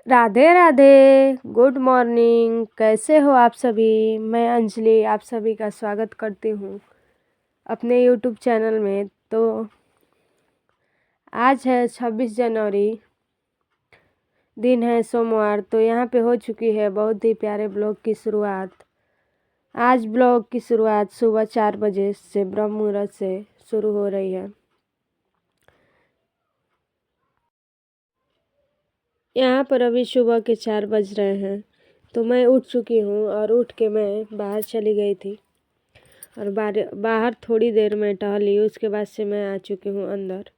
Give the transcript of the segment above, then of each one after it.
Radhe Radhe. Good morning. कैसे हो आप सभी? मैं अंजलि आप सभी का स्वागत करती हूँ अपने यूट्यूब चैनल में। तो आज है 26 जनवरी, दिन है सोमवार। तो यहाँ पे हो चुकी है बहुत ही प्यारे ब्लॉग की शुरुआत। आज ब्लॉग की शुरुआत सुबह 4 बजे से ब्रह्म मुहूर्त से शुरू हो रही है। यहाँ पर अभी सुबह के 4 बज रहे हैं। तो मैं उठ चुकी हूँ और उठ के मैं बाहर चली गई थी और बाहर थोड़ी देर में टहली। उसके बाद से मैं आ चुकी हूँ अंदर।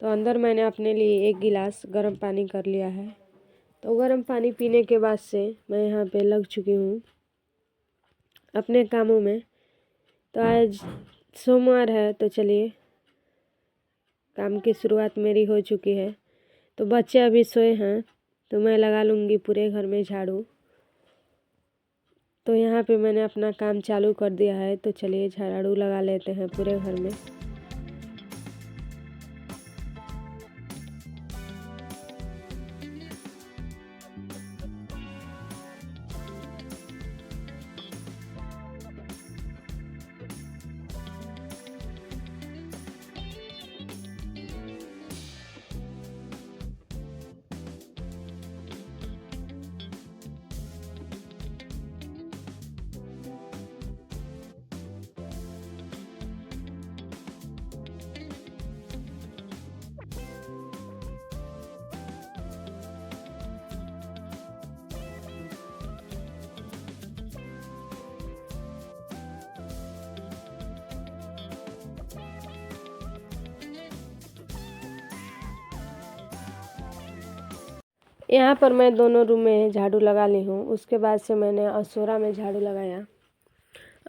तो अंदर मैंने अपने लिए एक गिलास गर्म पानी कर लिया है। तो गर्म पानी पीने के बाद से मैं यहाँ पे लग चुकी हूँ अपने कामों में। तो आज सोमवार है तो चलिए काम की शुरुआत मेरी हो चुकी है। तो बच्चे अभी सोए हैं तो मैं लगा लूँगी पूरे घर में झाड़ू। तो यहाँ पे मैंने अपना काम चालू कर दिया है। तो चलिए झाड़ू लगा लेते हैं पूरे घर में। यहाँ पर मैं दोनों रूम में झाड़ू लगा ली हूँ। उसके बाद से मैंने असोरा में झाड़ू लगाया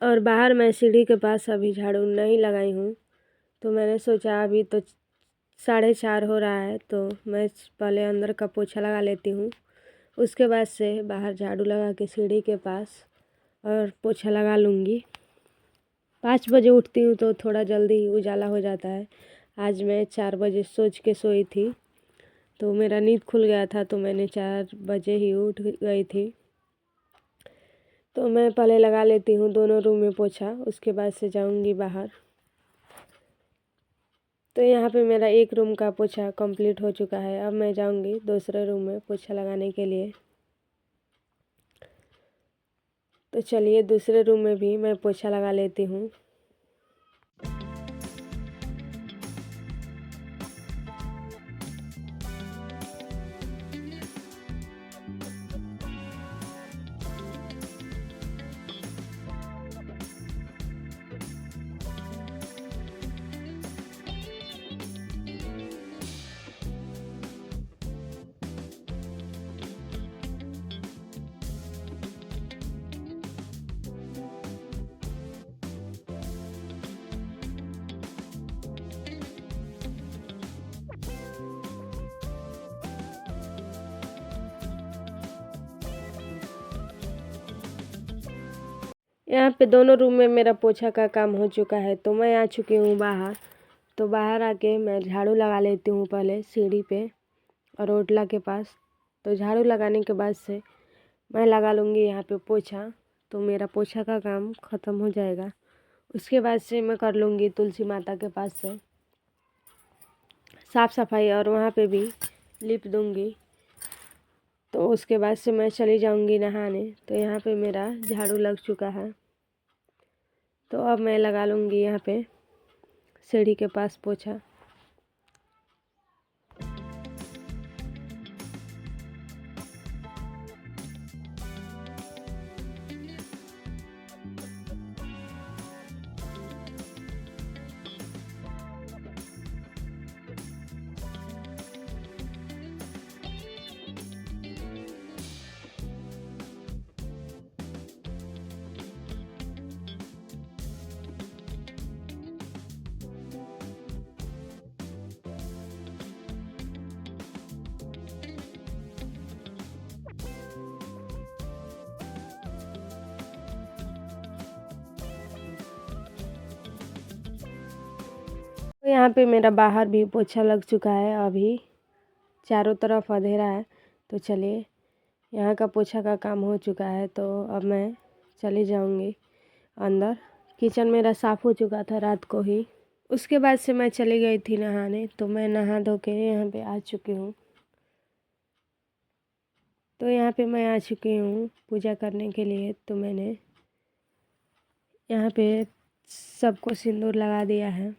और बाहर मैं सीढ़ी के पास अभी झाड़ू नहीं लगाई हूँ। तो मैंने सोचा अभी तो 4:30 हो रहा है तो मैं पहले अंदर का पोछा लगा लेती हूँ। उसके बाद से बाहर झाड़ू लगा के सीढ़ी के पास और पोछा लगा लूँगी। 5 बजे उठती हूँ तो थोड़ा जल्दी उजाला हो जाता है। आज मैं 4 बजे सोच के सोई थी तो मेरा नींद खुल गया था तो मैंने 4 बजे ही उठ गई थी। तो मैं पहले लगा लेती हूँ दोनों रूम में पोछा। उसके बाद से जाऊँगी बाहर। तो यहाँ पे मेरा एक रूम का पोछा कंप्लीट हो चुका है। अब मैं जाऊँगी दूसरे रूम में पोछा लगाने के लिए। तो चलिए दूसरे रूम में भी मैं पोछा लगा लेती हूँ। यहाँ पे दोनों रूम में मेरा पोछा का काम हो चुका है। तो मैं आ चुकी हूँ बाहर। तो बाहर आके मैं झाड़ू लगा लेती हूँ पहले सीढ़ी पे और ओटला के पास। तो झाड़ू लगाने के बाद से मैं लगा लूँगी यहाँ पे पोछा। तो मेरा पोछा का काम ख़त्म हो जाएगा। उसके बाद से मैं कर लूँगी तुलसी माता के पास से साफ़ सफाई और वहाँ पे भी लिप दूँगी। तो उसके बाद से मैं चली जाऊँगी नहाने। तो यहाँ पे मेरा झाड़ू लग चुका है। तो अब मैं लगा लूँगी यहाँ पे सीढ़ी के पास पोछा। तो यहाँ पे मेरा बाहर भी पोछा लग चुका है। अभी चारों तरफ अंधेरा है तो चलिए, यहाँ का पोछा का काम हो चुका है, तो अब मैं चली जाऊँगी अंदर। किचन मेरा साफ़ हो चुका था रात को ही। उसके बाद से मैं चली गई थी नहाने, तो मैं नहा धो के यहाँ पे आ चुकी हूँ। तो यहाँ पे मैं आ चुकी हूँ पूजा करने के लिए। तो मैंने यहाँ पे सबको सिंदूर लगा दिया है।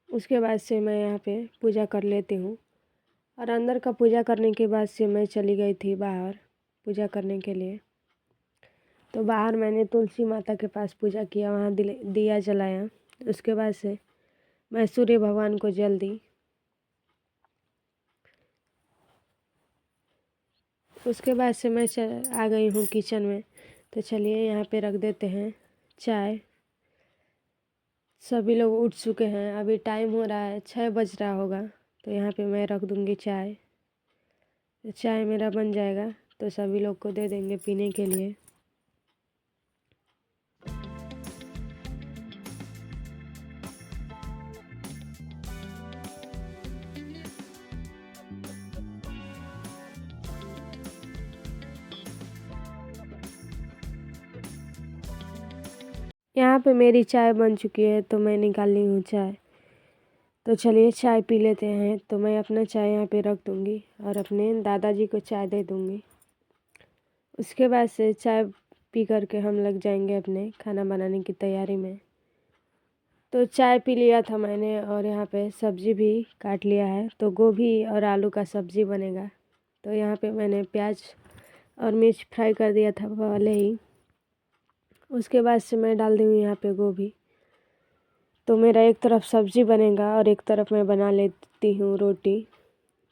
उसके बाद से मैं यहाँ पे पूजा कर लेती हूँ। और अंदर का पूजा करने के बाद से मैं चली गई थी बाहर पूजा करने के लिए। तो बाहर मैंने तुलसी माता के पास पूजा किया, वहाँ दिया जलाया। उसके बाद से मैं सूर्य भगवान को जल दी। उसके बाद से मैं आ गई हूँ किचन में। तो चलिए, यहाँ पे रख देते हैं चाय। सभी लोग उठ चुके हैं, अभी टाइम हो रहा है 6 बज रहा होगा। तो यहाँ पे मैं रख दूँगी चाय। तो चाय मेरा बन जाएगा तो सभी लोग को दे देंगे पीने के लिए। यहाँ पे मेरी चाय बन चुकी है, तो मैं निकाल ली हूँ चाय। तो चलिए चाय पी लेते हैं। तो मैं अपना चाय यहाँ पे रख दूँगी और अपने दादाजी को चाय दे दूँगी। उसके बाद से चाय पी करके हम लग जाएंगे अपने खाना बनाने की तैयारी में। तो चाय पी लिया था मैंने और यहाँ पे सब्ज़ी भी काट लिया है। तो गोभी और आलू का सब्ज़ी बनेगा। तो यहाँ पे मैंने प्याज और मिर्च फ्राई कर दिया था पहले ही। उसके बाद से मैं डाल दूँगी यहाँ पे गोभी। तो मेरा एक तरफ सब्ज़ी बनेगा और एक तरफ मैं बना लेती हूँ रोटी।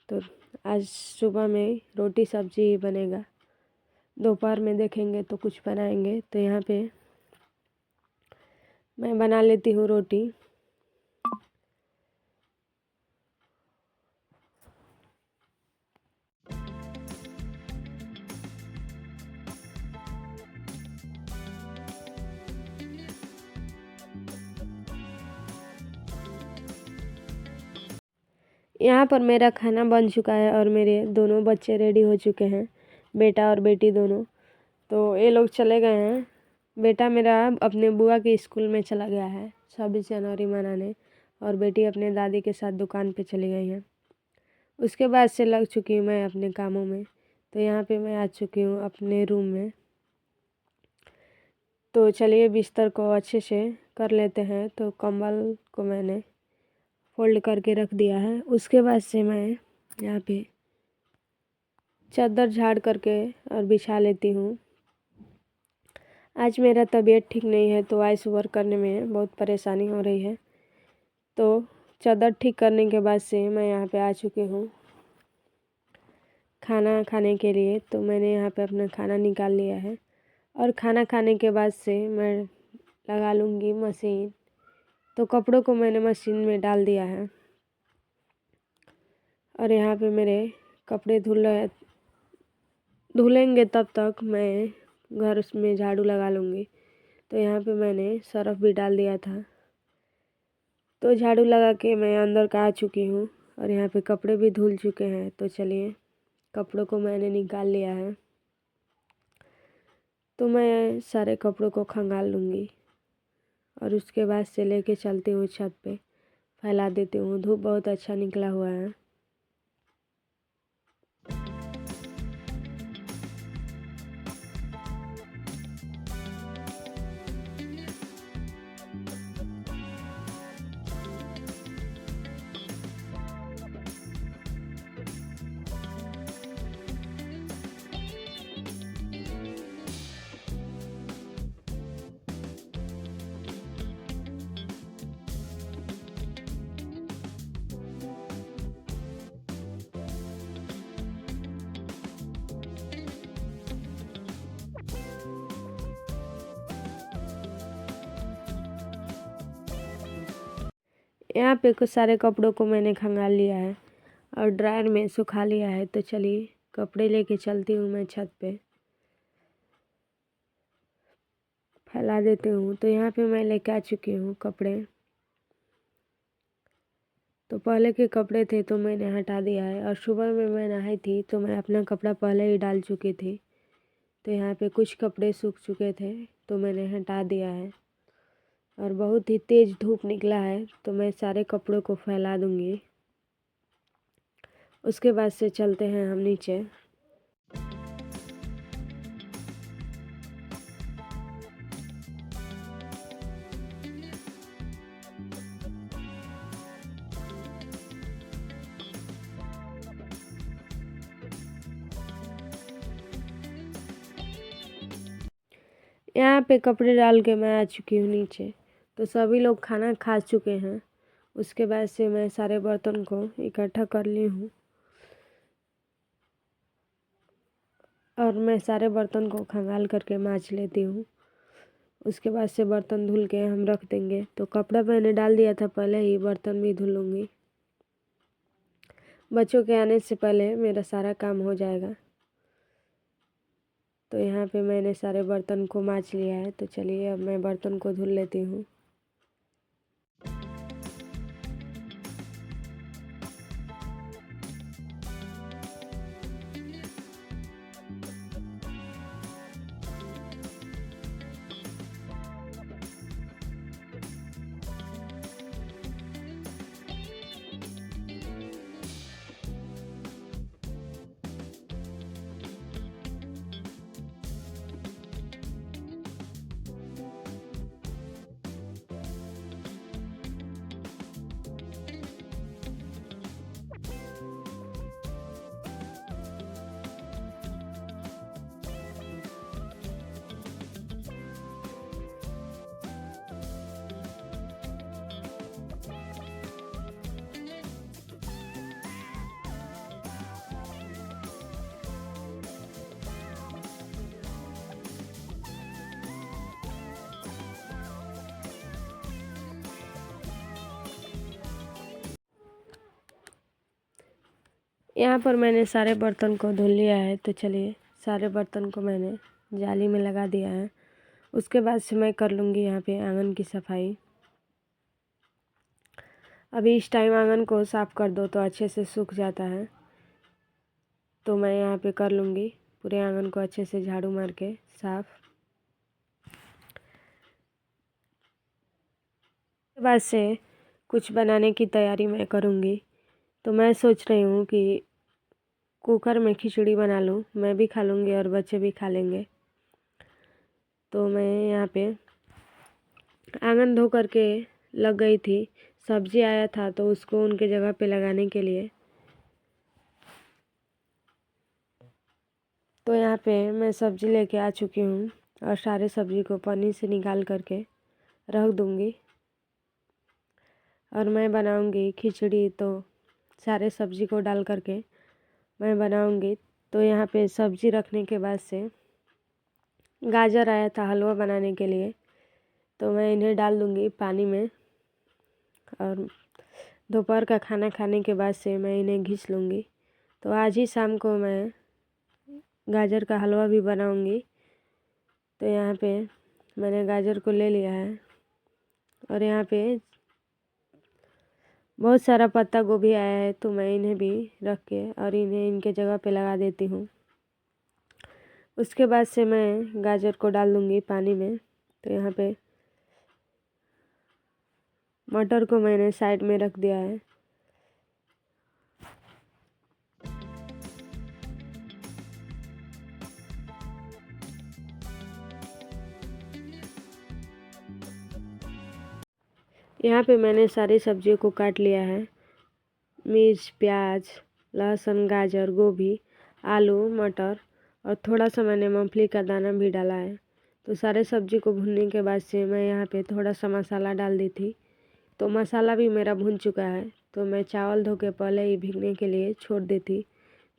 तो आज सुबह में रोटी सब्ज़ी ही बनेगा, दोपहर में देखेंगे तो कुछ बनाएंगे। तो यहाँ पे मैं बना लेती हूँ रोटी। यहाँ पर मेरा खाना बन चुका है और मेरे दोनों बच्चे रेडी हो चुके हैं, बेटा और बेटी दोनों। तो ये लोग चले गए हैं। बेटा मेरा अपने बुआ के स्कूल में चला गया है 26 जनवरी मनाने, और बेटी अपने दादी के साथ दुकान पे चली गई है। उसके बाद से लग चुकी हूँ मैं अपने कामों में। तो यहाँ पे मैं आ चुकी हूँ अपने रूम में। तो चलिए बिस्तर को अच्छे से कर लेते हैं। तो कंबल को मैंने फोल्ड करके रख दिया है। उसके बाद से मैं यहाँ पे चादर झाड़ करके और बिछा लेती हूँ। आज मेरा तबीयत ठीक नहीं है, तो वॉइस ओवर करने में बहुत परेशानी हो रही है। तो चादर ठीक करने के बाद से मैं यहाँ पे आ चुकी हूँ खाना खाने के लिए। तो मैंने यहाँ पे अपना खाना निकाल लिया है और खाना खाने के बाद से मैं लगा लूँगी मशीन। तो कपड़ों को मैंने मशीन में डाल दिया है और यहाँ पे मेरे कपड़े धुलेंगे, तब तक मैं घर में झाड़ू लगा लूँगी। तो यहाँ पे मैंने सर्फ भी डाल दिया था। तो झाड़ू लगा के मैं अंदर का आ चुकी हूँ और यहाँ पे कपड़े भी धुल चुके हैं। तो चलिए, कपड़ों को मैंने निकाल लिया है। तो मैं सारे कपड़ों को खंगाल लूँगी और उसके बाद से लेके चलती हूँ छत पे, फैला देती हूँ। धूप बहुत अच्छा निकला हुआ है। यहाँ पे कुछ सारे कपड़ों को मैंने खंगाल लिया है और ड्रायर में सुखा लिया है। तो चलिए, कपड़े लेके चलती हूँ मैं छत पे, फैला देती हूँ। तो यहाँ पे मैं लेके आ चुकी हूँ कपड़े। तो पहले के कपड़े थे तो मैंने हटा दिया है, और सुबह में मैं नहाई थी तो मैं अपना कपड़ा पहले ही डाल चुकी थी। तो यहाँ पे कुछ कपड़े सूख चुके थे तो मैंने हटा दिया है, और बहुत ही तेज़ धूप निकला है तो मैं सारे कपड़ों को फैला दूँगी। उसके बाद से चलते हैं हम नीचे। यहाँ पे कपड़े डाल के मैं आ चुकी हूँ नीचे। तो सभी लोग खाना खा चुके हैं। उसके बाद से मैं सारे बर्तन को इकट्ठा कर ली हूँ, और मैं सारे बर्तन को खंगाल करके मांज लेती हूँ। उसके बाद से बर्तन धुल के हम रख देंगे। तो कपड़ा मैंने डाल दिया था पहले ही, बर्तन भी धुलूँगी। बच्चों के आने से पहले मेरा सारा काम हो जाएगा। तो यहाँ पे मैंने सारे बर्तन को मांज लिया है। तो चलिए अब मैं बर्तन को धुल लेती हूँ। यहाँ पर मैंने सारे बर्तन को धुल लिया है। तो चलिए सारे बर्तन को मैंने जाली में लगा दिया है। उसके बाद से मैं कर लूँगी यहाँ पे आंगन की सफाई। अभी इस टाइम आंगन को साफ़ कर दो तो अच्छे से सूख जाता है। तो मैं यहाँ पे कर लूँगी पूरे आंगन को अच्छे से झाड़ू मार के साफ़। उसके बाद से कुछ बनाने की तैयारी मैं करूँगी। तो मैं सोच रही हूँ कि कुकर में खिचड़ी बना लूँ, मैं भी खा लूँगी और बच्चे भी खा लेंगे। तो मैं यहाँ पे आंगन धो करके लग गई थी। सब्जी आया था तो उसको उनके जगह पे लगाने के लिए। तो यहाँ पे मैं सब्जी लेके आ चुकी हूँ, और सारे सब्जी को पन्नी से निकाल करके रख दूँगी, और मैं बनाऊँगी खिचड़ी। तो सारे सब्जी को डाल करके मैं बनाऊँगी। तो यहाँ पे सब्जी रखने के बाद से गाजर आया था हलवा बनाने के लिए, तो मैं इन्हें डाल दूँगी पानी में, और दोपहर का खाना खाने के बाद से मैं इन्हें घिस लूँगी। तो आज ही शाम को मैं गाजर का हलवा भी बनाऊँगी। तो यहाँ पे मैंने गाजर को ले लिया है, और यहाँ पे बहुत सारा पत्ता गोभी आया है तो मैं इन्हें भी रख के और इन्हें इनके जगह पे लगा देती हूँ। उसके बाद से मैं गाजर को डाल दूँगी पानी में। तो यहाँ पे मटर को मैंने साइड में रख दिया है। यहाँ पे मैंने सारी सब्जियों को काट लिया है। मिर्च, प्याज, लहसुन, गाजर, गोभी, आलू, मटर, और थोड़ा सा मैंने मूंगफली का दाना भी डाला है। तो सारे सब्जी को भूनने के बाद से मैं यहाँ पे थोड़ा सा मसाला डाल दी थी। तो मसाला भी मेरा भुन चुका है। तो मैं चावल धो के पहले ही भीगने के लिए छोड़ दी थी।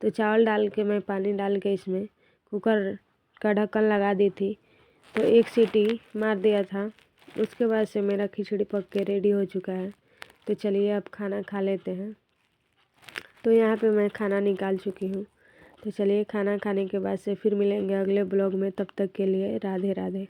तो चावल डाल के मैं पानी डाल के इसमें कुकर का ढक्कन लगा दी थी। तो एक सीटी मार दिया था। उसके बाद से मेरा खिचड़ी पक के रेडी हो चुका है। तो चलिए अब खाना खा लेते हैं। तो यहाँ पे मैं खाना निकाल चुकी हूँ। तो चलिए खाना खाने के बाद से फिर मिलेंगे अगले ब्लॉग में। तब तक के लिए राधे राधे।